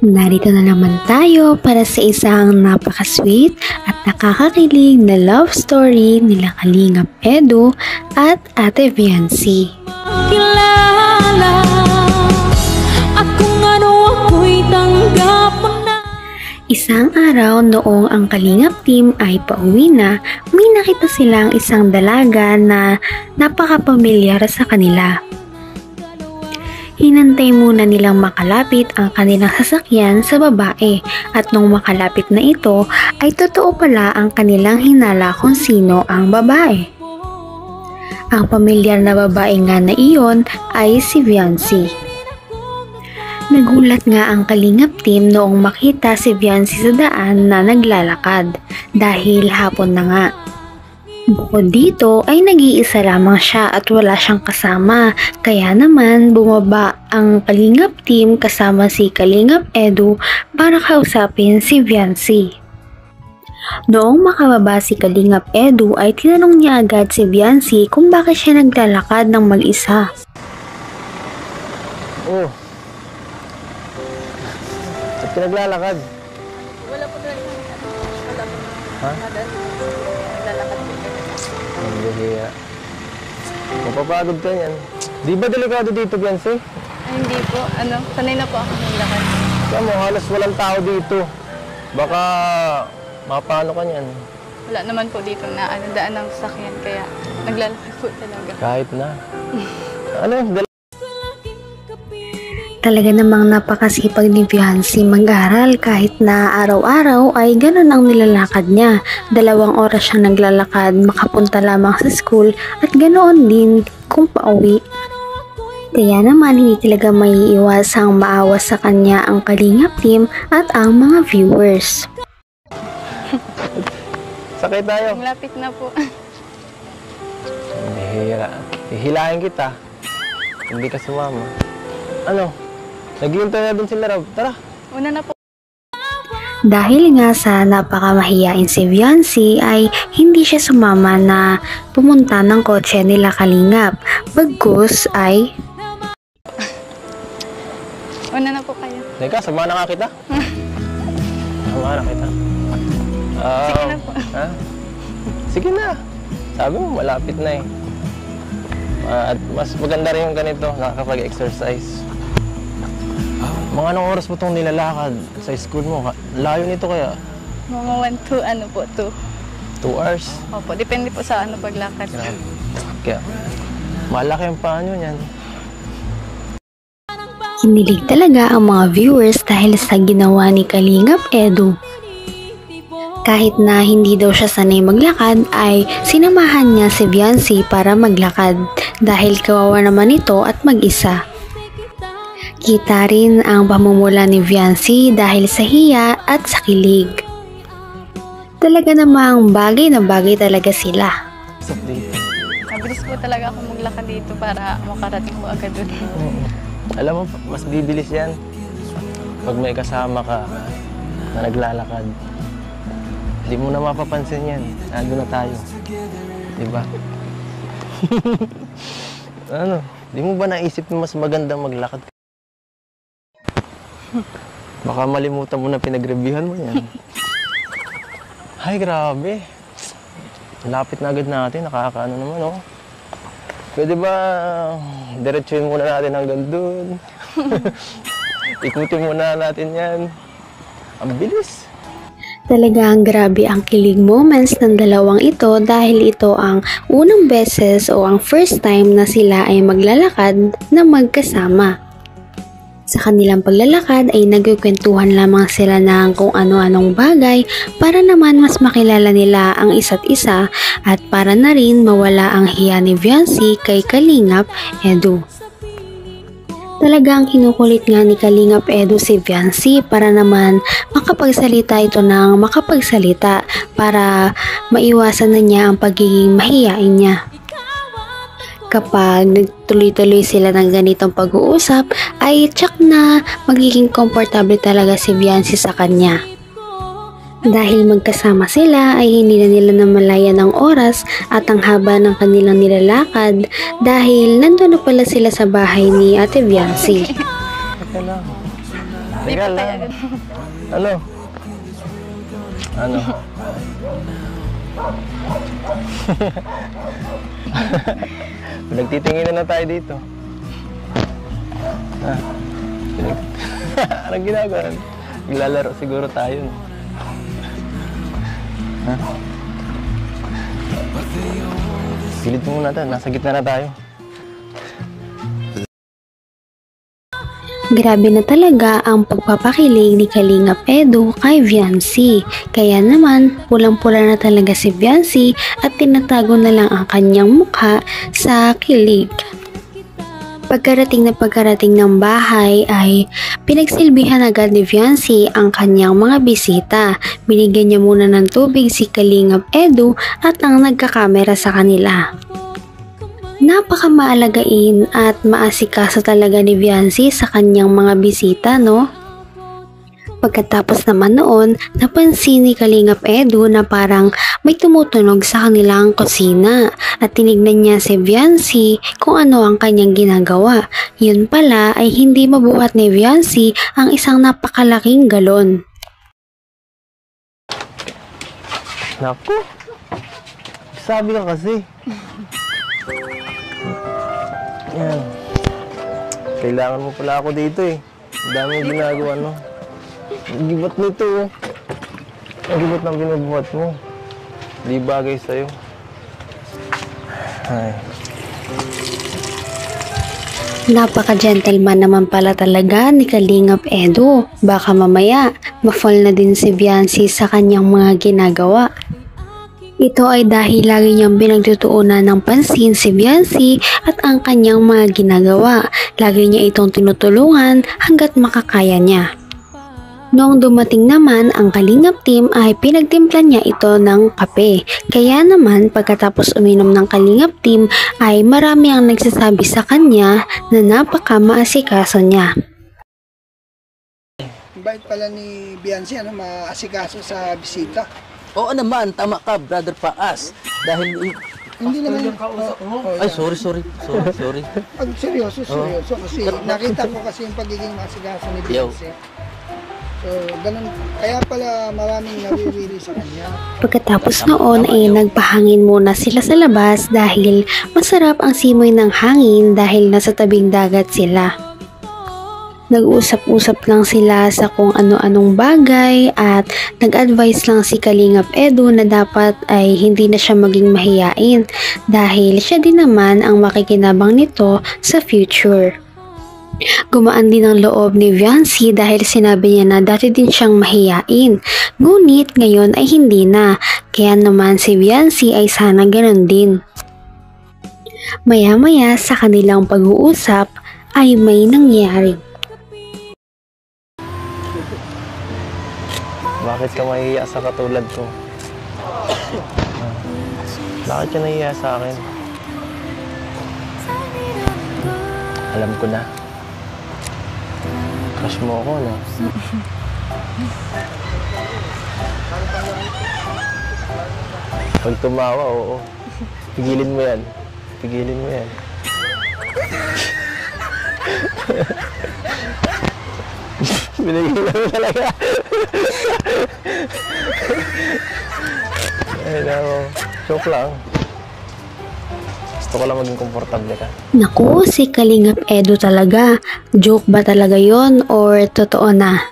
Narito na naman tayo para sa isang napaka-sweet at nakakakilig na love story nila Kalingap Edu at Ate Viancy. Kilala at kung ano ako'y tanggap mo na. Isang araw noong ang Kalingap team ay pauwi na, may nakita silang isang dalaga na napaka-pamilyar sa kanila. Hinantay muna nilang makalapit ang kanilang sasakyan sa babae at nung makalapit na ito ay totoo pala ang kanilang hinala kung sino ang babae. Ang pamilyar na babae nga na iyon ay si Viancy. Nagulat nga ang Kalingap team noong makita si Viancy sa daan na naglalakad dahil hapon na nga. Bukod dito ay nag-iisa lamang siya at wala siyang kasama, kaya naman bumaba ang Kalingap team kasama si Kalingap Edu para kausapin si Viancy. Noong makababa si Kalingap Edu ay tinanong niya agad si Viancy kung bakit siya naglalakad ng mag-isa. Oh. Ba't ka naglalakad? Wala po talaga. Wala po. Ha? Naglalakad po. Ang bihiya. Mapapagod ka niyan. Di ba delikado dito, Viancy? Ay, hindi po. Sanay na po ako ng lakad. Kaya mo, halos walang tao dito. Baka mapano ka niyan. Wala naman po dito na daan ng sasakyan, kaya naglalakad po talaga. Kahit na. Talaga namang napakasipag ni Viancy mag-aral kahit na araw-araw ay ganun ang nilalakad niya. 2 oras siyang naglalakad makapunta lamang sa school at ganoon din kung pauwi. Kaya naman hindi talaga maiiwasang maawa sa kanya ang Kalingap team at ang mga viewers. Sakay tayo. Malapit na po. Bihira. Hihilahin kita. Hindi ka sumama. Ano? Naghihintay na dun sila, Rob. Tara. Una na po. Dahil nga sa napakamahiyain si Viancy ay hindi siya sumama na pumunta ng kotse nila Kalingap. Bagkus ay Una na po kayo. Teka, sama na nga kita. Sama na kita. Sige na po. Ha? Sige na. Sabi mo, malapit na eh. At mas maganda rin yung ganito, nakakapag-exercise. Mga anong oras mo itong nilalakad sa school mo? Layo nito kaya? Mga 2 2 hours? Opo, depende po sa paglakad. Grabe. Kaya, malaki ang paa nyo yan. kinilig talaga ang mga viewers dahil sa ginawa ni Kalingap Edu. Kahit na hindi daw siya sanay maglakad ay sinamahan niya si Viancy para maglakad dahil kawawa naman ito at mag-isa. Kita rin ang pamumula ni Viancy dahil sa hiya at sa kilig. Talaga namang bagay na bagay talaga sila. Mabilis po talaga ako maglakad dito para makarating po agad doon. Alam mo, mas bibilis yan pag may kasama ka na naglalakad. Hindi mo na mapapansin yan. Nandun na tayo. Diba? Ano? Di mo ba naisip na mas magandang maglakad? Baka malimutan mo na pinag-reviewhan mo yan. Ay, grabe. Lapit na agad natin. Nakakaano naman, oh. Pwede ba diretsuhin muna natin hanggang doon? Ikutin muna natin yan. Ang bilis. Talagang grabe ang kilig moments ng dalawang ito dahil ito ang unang beses o ang first time na sila ay maglalakad na magkasama. Sa kanilang paglalakad ay nagkukwentuhan lamang sila ng kung ano-anong bagay para naman mas makilala nila ang isa't isa at para na rin mawala ang hiya ni Viancy kay Kalingap Edu. Talagang kinukulit nga ni Kalingap Edu si Viancy para naman makapagsalita ito ng makapagsalita para maiwasan na niya ang pagiging mahiyain niya. Kapag nagtuloy-tuloy sila ng ganitong pag-uusap ay tsak na magiging komportable talaga si Viancy sa kanya. Dahil magkasama sila ay hindi na nila namalayan ang oras at ang haba ng kanilang nilalakad dahil nandun na pala sila sa bahay ni Ate Viancy. Teka lang. Teka lang. Ano? Ano? Nagtitingin na tayo dito. Ah. Anong ginagawa? Naglalaro siguro tayo. No? Ha? Pilit mo muna tayo. Nasa gitna na tayo. Grabe na talaga ang pagpapakilig ni Kalingap Edu kay Viancy. Kaya naman, pulang-pula na talaga si Viancy at tinatago na lang ang kanyang mukha sa kilig. Pagkarating ng bahay ay pinagsilbihan agad ni Viancy ang kanyang mga bisita. Binigyan niya muna ng tubig si Kalingap Edu at ang nagkakamera sa kanila. Napakamaalagain at maasikaso talaga ni Viancy sa kanyang mga bisita, no? Pagkatapos naman noon, napansin ni Kalingap Edu na parang may tumutunog sa kanilang kusina at tinignan niya si Viancy kung ano ang kanyang ginagawa. Yun pala ay hindi mabuhat ni Viancy ang isang napakalaking galon. Naku! Sabi ka kasi. Yan. Kailangan mo pala ako dito eh. Ang dami yung ginagawa, no? Ang gibat nito, oh. Ang gibat ng binubuhat mo. Di bagay sa'yo. Ay. Napaka-gentleman naman pala talaga ni Kalingap Edu. Baka mamaya, ma-fall na din si Viancy sa kanyang mga ginagawa. Ito ay dahil lagi niyang pinagtutuunan ng pansin si Viancy at ang kanyang mga ginagawa. Lagi niya itong tinutulungan hanggat makakaya niya. Noong dumating naman ang Kalingap team ay pinagtimplan niya ito ng kape. Kaya naman pagkatapos uminom ng Kalingap team ay marami ang nagsasabi sa kanya na napaka-maasikaso niya. Bait pala ni Viancy, maasikaso sa bisita. Oo naman, tama ka, Brother Paas. Dahil... Hindi naman yung Ay, sorry. Pag seryoso kasi nakita ko kasi yung pagiging maasikaso ni Viancy. So, ganun. Kaya pala maraming naririnig sa kanya. Pagkatapos noon ay nagpahangin muna sila sa labas dahil masarap ang simoy ng hangin dahil nasa tabing dagat sila. Nag-usap-usap lang sila sa kung ano-anong bagay at nag-advise lang si Kalingap Edu na dapat ay hindi na siya maging mahiyain dahil siya din naman ang makikinabang nito sa future. Gumaan din ang loob ni Viancy dahil sinabi niya na dati din siyang mahiyain, ngunit ngayon ay hindi na, kaya naman si Viancy ay sana ganun din. Maya-maya sa kanilang pag-uusap ay may nangyari. Bakit ka mahihiya sa katulad ko? Bakit ka nahihiya sa akin? Alam ko na. Crush mo ako, no? Pag tumawa, oo. Pigilin mo yan. Pigilin mo yan. Binigilan mo talaga. Ay, nako. Joke lang. Gusto ko lang maging komportable ka. Naku, si Kalingap Edu talaga. Joke ba talaga yon or totoo na?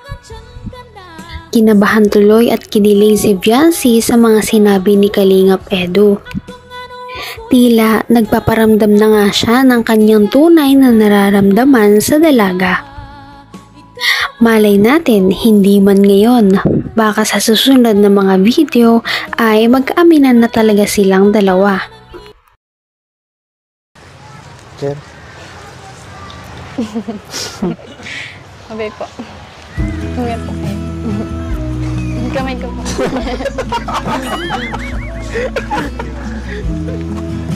Kinabahan tuloy at kinilig si Viancy sa mga sinabi ni Kalingap Edu. Tila nagpaparamdam na nga siya ng kanyang tunay na nararamdaman sa dalaga. Malay natin, hindi man ngayon. Baka sa susunod na mga video ay mag-aaminan na talaga silang dalawa. Sir? Sabi po. Ingat po kayo. Kamay ko po.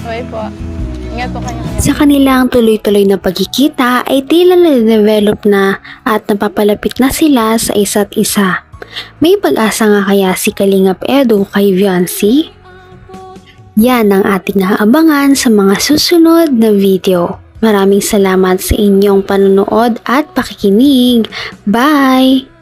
Sabi po. Ingat po kayo. Sa kanilang tuloy-tuloy na pagkikita ay tila na-develop na at napapalapit na sila sa isa't isa. May pag-asa nga kaya si Kalingap Edu kay Viancy? Yan ang ating aabangan sa mga susunod na video. Maraming salamat sa inyong panunood at pakikinig. Bye!